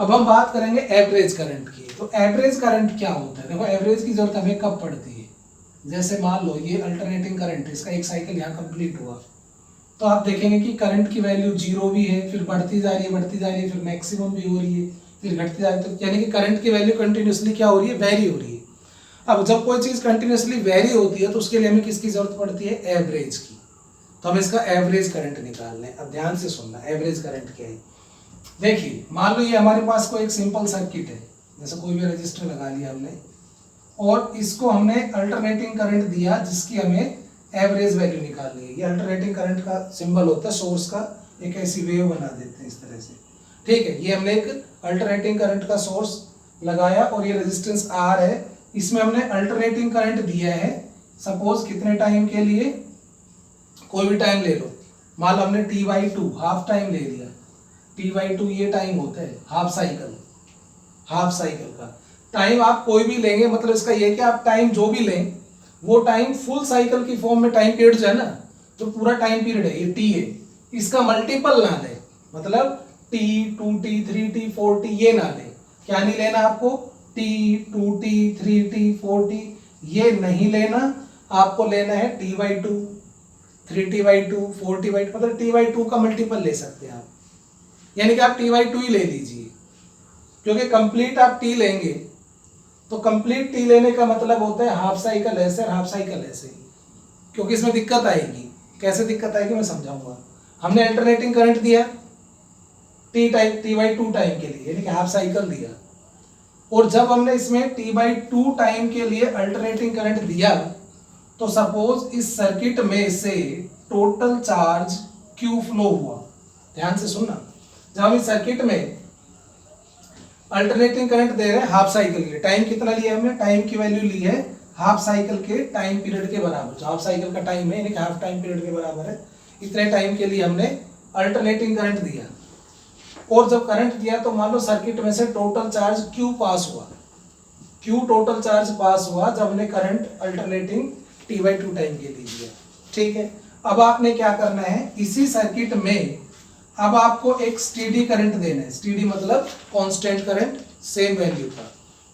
अब हम बात करेंगे एवरेज करंट की। तो एवरेज करंट क्या होता है? देखो एवरेज की जरूरत हमें कब पड़ती है, जैसे मान लो ये अल्टरनेटिंग करंट है, इसका एक साइकिल यहाँ कंप्लीट हुआ, तो आप देखेंगे कि करंट की वैल्यू 0 भी है, फिर बढ़ती जा रही है, बढ़ती जा रही है, फिर मैक्सिमम भी हो रही है, फिर घटती जा रही है, तो यानी कि करंट की वैल्यू कंटिन्यूसली क्या हो रही है, वेरी हो रही है। अब जब कोई चीज़ कंटिन्यूसली वेरी होती है तो उसके लिए हमें किसकी जरूरत पड़ती है, एवरेज की। तो हम इसका एवरेज करंट निकाल लें। अब ध्यान से सुनना एवरेज करंट क्या है। देखिए मान लो ये हमारे पास कोई एक सिंपल सर्किट है, जैसे कोई भी रजिस्टर लगा लिया हमने और इसको हमने अल्टरनेटिंग करंट दिया जिसकी हमें एवरेज वैल्यू निकालनी है। ये अल्टरनेटिंग करंट का सिंबल होता है सोर्स का, एक ऐसी वेव बना देते हैं इस तरह से, ठीक है। ये हमने एक अल्टरनेटिंग करंट का सोर्स लगाया और ये रेजिस्टेंस आर है, इसमें हमने अल्टरनेटिंग करंट दिया है। सपोज कितने टाइम के लिए, कोई भी टाइम ले लो, मान लो हमने t/2 हाफ टाइम ले लिया। t/2 ये टाइम होता है हाफ साइकिल, हाफ साइकिल का टाइम आप कोई भी लेंगे, मतलब इसका ये कि आप टाइम जो भी लें वो टाइम फुल साइकिल की फॉर्म में टाइम पीरियड जो है ना, जो पूरा टाइम पीरियड है ये t है, इसका मल्टीपल ना ले, मतलब t 2t 3t 4t ये ना ले। क्या नहीं लेना आपको, t 2t 3t 4t ये नहीं लेना, आपको लेना है t/2 3t/2 4t/2, मतलब t/2 का मल्टीपल ले सकते हैं आप, यानी कि आप t/2 ही ले लीजिए, क्योंकि कंप्लीट आप t लेंगे तो कंप्लीट t लेने का मतलब होता है हाफ साइकिल ऐसे और हाफ साइकिल ऐसे, क्योंकि इसमें दिक्कत आएगी। कैसे दिक्कत आएगी मैं समझाऊंगा। हमने अल्टरनेटिंग करंट दिया t/2 टाइम के लिए, यानी कि हाफ साइकिल दिया, और जब हमने इसमें t/2 टाइम के लिए अल्टरनेटिंग करंट दिया तो सपोज इस सर्किट में से टोटल चार्ज Q फ्लो हुआ। ध्यान से सुनना, जब हम इस सर्किट में अल्टरनेटिंग करंट दे रहे हैं हाफ साइकिल के लिए, टाइम कितना लिया हमने, टाइम की वैल्यू ली है हाफ साइकिल के टाइम पीरियड के बराबर, जो हाफ साइकिल का टाइम है यानी कि हाफ टाइम पीरियड के बराबर है, इतने टाइम के लिए हमने अल्टरनेटिंग करंट दिया। और जब करंट दिया तो मान लो सर्किट में से टोटल चार्ज Q पास हुआ, Q टोटल चार्ज पास हुआ जब हमने करंट अल्टरनेटिंग t/2 टाइम के लिए दिया, ठीक है। अब आपने क्या करना है, इसी सर्किट में अब आपको एक स्टेडी करंट देना है। स्टेडी मतलब कांस्टेंट करंट, सेम वैल्यू का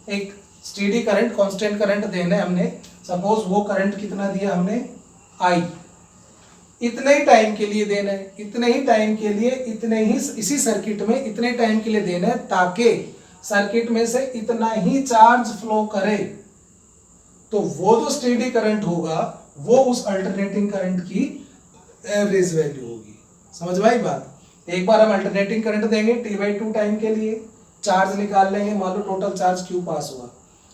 एक स्टेडी करंट, कांस्टेंट करंट देना है हमने। सपोज वो करंट कितना दिया हमने, I, इतने ही टाइम के लिए देना है, इतने ही टाइम के लिए, इतने ही इसी सर्किट में इतने टाइम के लिए देना है, ताकि सर्किट में से इतना ही चार्ज फ्लो करे। तो वो जो स्टेडी करंट होगा वो उस अल्टरनेटिंग करंट की एवरेज वैल्यू होगी। समझ में आई बात। एक बार हम अल्टरनेटिंग करंट देंगे t/2 टाइम के लिए, चार्ज निकाल लेंगे, मान लो टोटल चार्ज Q पास हुआ,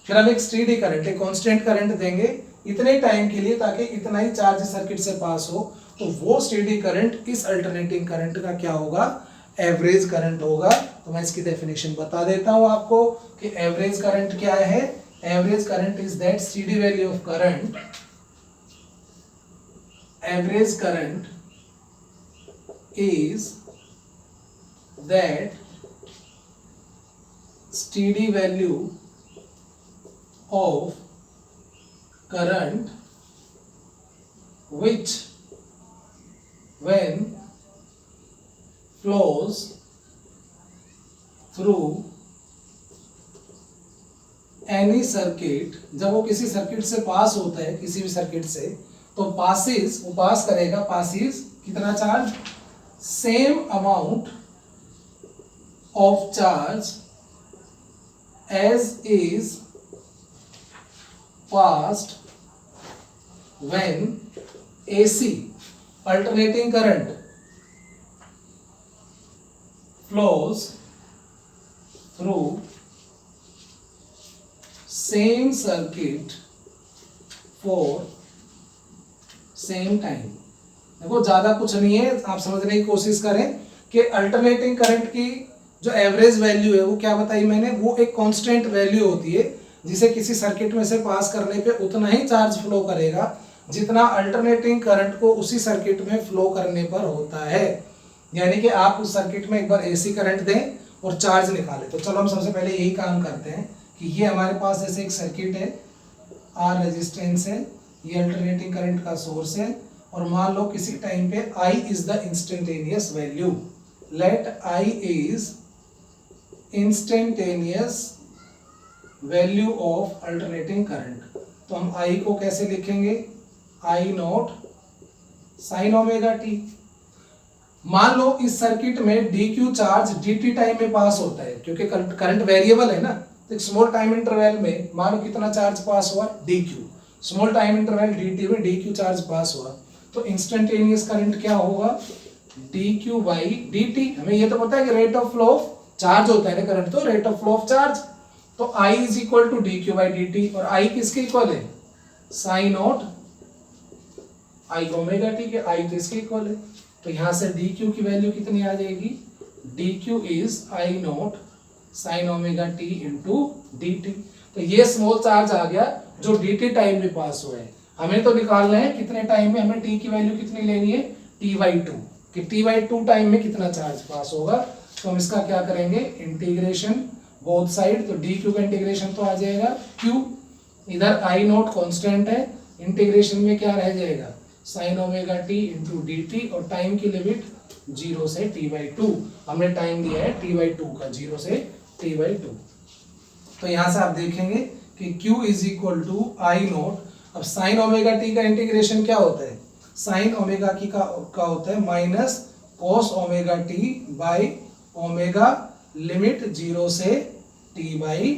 फिर हम एक स्टेडी करंट, एक कांस्टेंट करंट देंगे इतने टाइम के लिए ताकि इतना ही चार्ज सर्किट से पास हो, तो वो स्टेडी करंट इस अल्टरनेटिंग करंट का क्या होगा, एवरेज करंट होगा। तो मैं इसकी डेफिनेशन बता देता हूं आपको कि एवरेज करंट क्या है। Average current is that steady value of current, average current is that steady value of current which when flows through any circuit, जब वो किसी सर्किट से पास होता है, किसी भी सर्किट से, तो पासिस, वो पास करेगा, पासिस कितना charge, same amount of charge as is passed when AC alternating current flows through same circuit for same time। देखो ज्यादा कुछ नहीं है, आप समझने की कोशिश करें कि अल्टरनेटिंग करंट की जो एवरेज वैल्यू है वो क्या बताई मैंने, वो एक कांस्टेंट वैल्यू होती है जिसे किसी सर्किट में से पास करने पे उतना ही चार्ज फ्लो करेगा जितना अल्टरनेटिंग करंट को उसी सर्किट में फ्लो करने पर होता है। यानी कि आप उस सर्किट में एक बार एसी करंट दें और चार्ज निकालें। तो चलो हम सबसे पहले यही काम करते हैं कि ये हमारे पास जैसे एक सर्किट है, आर रेजिस्टेंस है, ये अल्टरनेटिंग करंट का सोर्स है, और मान लो किसी टाइम पे I is the instantaneous value, let I is instantaneous value of alternating current. तो हम आई को कैसे लिखेंगे, I not sine omega T. मान लो इस सर्किट में D Q charge D T time में पास होता है, क्योंकि करंट वेरिएबल है ना, तो स्मॉल टाइम इंटरवल में मानो कितना चार्ज पास हुआ, D Q. Small time interval D T में डी क्यू चार्ज पास हुआ, तो इंस्टेंटेनियस करंट क्या होगा, D Q by D T. हमें ये तो पता है कि rate of flow of charge होता है ना करंट, तो rate of flow of charge, तो I is equal to D Q by D T. और I किसके इक्वल है, sine not I omega T के, I तो इसके इक्वल है। तो यहां से डी क्यू की वैल्यू कितनी आ जाएगी, D Q is I not sine omega T into D T. तो ये स्मॉल चार्ज आ गया जो डी टी टाइम में पास हुआ है। हमें तो निकालना है कितने टाइम में, हमें टी की वैल्यू कितनी लेनी है, टी बाई टू, कि टी बाई टू टाइम में कितना चार्ज पास होगा। तो हम इसका क्या करेंगे, इंटीग्रेशन बोथ साइड, तो डी क्यू का इंटीग्रेशन तो आ जाएगा क्यू, इधर आई नॉट कांस्टेंट है, इंटीग्रेशन में क्या रह जाएगा, sign omega T into D T, और टाइम की लिमिट 0 से टी बाई टू। हमने टाइम दिया है टी बाई टू का, 0 से टी बाई टू। तो यहां से आप देखेंगे कि Q is equal to I not. अब साइन ओमेगा टी का इंटीग्रेशन क्या होता है, साइन ओमेगा की का होता है minus cos omega T by omega limit 0 से टी बाई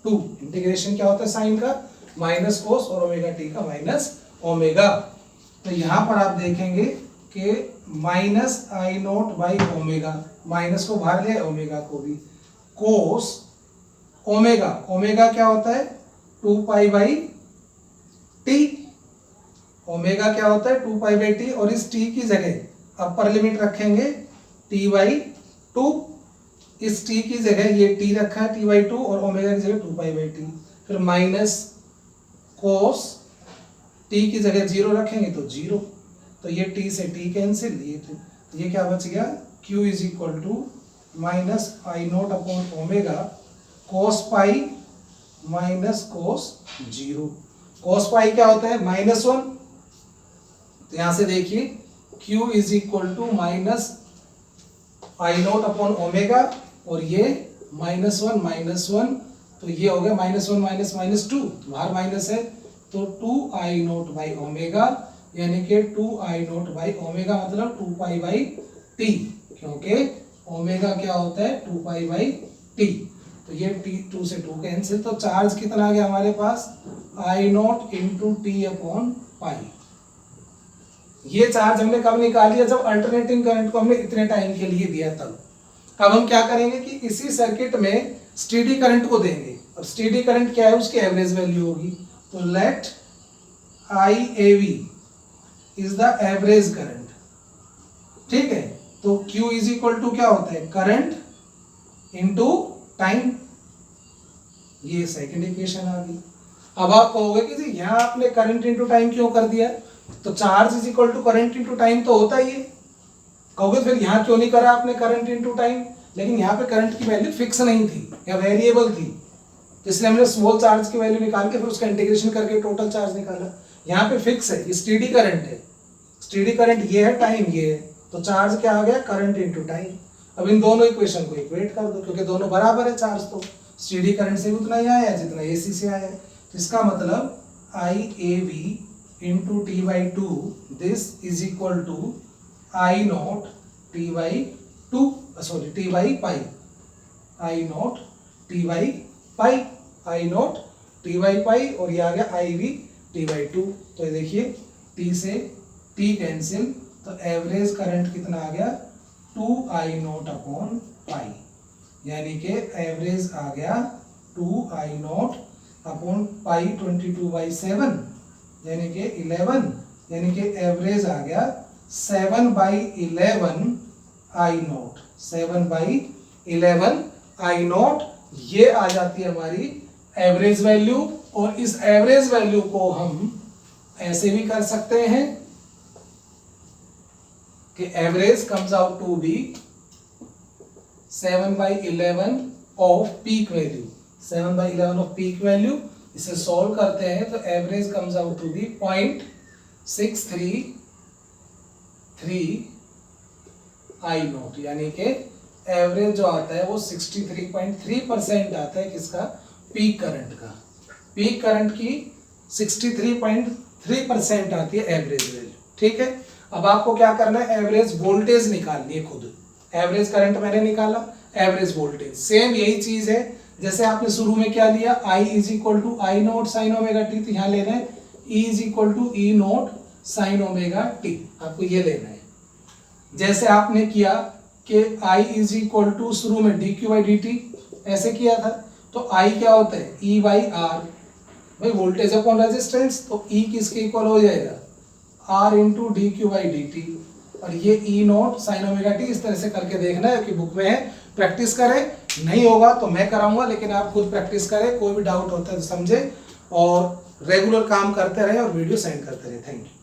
टू। इंटीग्रेशन क्या होता है साइन का, माइनस कोस, और ओमेगा टी का माइनस ओमेगा। तो यहां पर आप देखेंगे कि minus I note by omega, minus को बाहर ले ओमेगा को भी, कोस ओमेगा, ओमेगा क्या होता है 2 पाई बाई टी, ओमेगा क्या होता है 2 पाई बाई टी, और इस टी की जगह अपर लिमिट रखेंगे टी बाई टू, इस टी की जगह ये टी रखा है टी बाई टू, और ओमेगा की जगह 2 पाई बाई टी, फिर माइनस कोस टी की जगह 0 रखेंगे तो 0, तो ये टी से टी कैंसिल, ये क्या बच गया, Q is equal to minus I not upon omega cos pi minus cos 0। Cos pi क्या होता है -1, तो यहां से देखिए Q is equal to minus I not upon omega, और ये -1, तो ये हो गया -1 माइनस -2, बाहर माइनस है, तो 2 आई नोट बाई ओमेगा, यानी कि 2 आई नोट बाई ओमेगा मतलब 2 पाई बाई टी, क्योंकि ओमेगा क्या होता है 2 पाई बाई टी, तो ये टी 2 से 2 कैंसिल, तो चार्ज कितना आ गया हमारे पास, I naught into T upon pi. ये चार्ज हमने कब निकाल लिया, जब अल्टरनेटिंग करंट को हमने इतने टाइम के लिए दिया तब। अब हम क्या करेंगे कि इसी सर्किट में स्टेडी करंट को देंगे, और स्टेडी करंट क्या है, उसकी एवरेज वैल्यू होगी, तो let IAV is the average current, ठीक है। तो Q इज इक्वल टू क्या होता है, करंट इंटू टाइम, ये सेकंड इक्वेशन आ गई। अब आप कहोगे कि जी यहां आपने करंट इंटू टाइम क्यों कर दिया, तो charge is equal to current into time तो होता ही है, कहोगे फिर यहां क्यों नहीं करा आपने करंट इंटू टाइम, लेकिन यहाँ पे करंट की वैल्यू फिक्स नहीं थी या वेरिएबल थी, तो इसलिए हमने स्मॉल चार्ज की वैल्यू निकाल के फिर उसका इंटीग्रेशन करके टोटल चार्ज निकाला। यहाँ पे फिक्स है, ये स्टेडी करंट है, स्टेडी करंट ये है, टाइम ये है, तो चार्ज क्या आ गया, करंट इनटू टाइम। अब इन दोनों इक्वेशन को इक्वेट कर दो, क्योंकि दोनों बराबर है चार्ज, तो स्टेडी करंट से भी उतना ही आया जितना एसी से आया है, तो इसका मतलब IAV into t by two, this is equal to I naught t by two, sorry t by pi, I naught t by pi, I naught t by pi, और ये आ गया IV टी बाई टू। तो ये देखिए T से T cancel, तो average current कितना आ गया 2 आई नॉट अपॉन पाई, यानी कि एवरेज आ गया 2 आई नॉट अपॉन पाई 22/7, यानी कि 11, यानी कि एवरेज आ गया 7/11 आई नॉट, 7/11 आई नॉट, ये आ जाती है हमारी एवरेज वैल्यू। और इस एवरेज वैल्यू को हम ऐसे भी कर सकते हैं कि average comes out to be 7/11 of peak value, 7/11 of peak value. इसे सॉल्व करते हैं तो average comes out to be 0.633 I naught, यानी कि एवरेज जो आता है वो 63.3% आता है किसका, पीक करंट का। पीक करंट की 63.3% आती है एवरेज वैल्यू, ठीक है। अब आपको क्या करना है, एवरेज वोल्टेज निकालनी है खुद। एवरेज करंट मैंने निकाला, एवरेज वोल्टेज सेम यही चीज है जैसे आपने शुरू में क्या लिया, I is equal to I naught sine omega t, तो यहाँ लेना है E is equal to E naught sine omega t, आपको ये लेना है। जैसे आपने किया कि I इज इक्वल टू शुरू में D Q by D T ऐसे किया था, तो I क्या होता है, E बाई आर, भाई वोल्टेज अपॉन रेजिस्टेंस, तो E किसके इक्वल हो जाएगा, R into D Q by D T, और ये ई नोट साइन ओमेगा टी। इस तरह से करके देखना है कि बुक में है, प्रैक्टिस करें, नहीं होगा तो मैं कराऊंगा, लेकिन आप खुद प्रैक्टिस करें, कोई भी डाउट होता है तो समझे और रेगुलर काम करते रहे और वीडियो सेंड करते रहे। Thank you.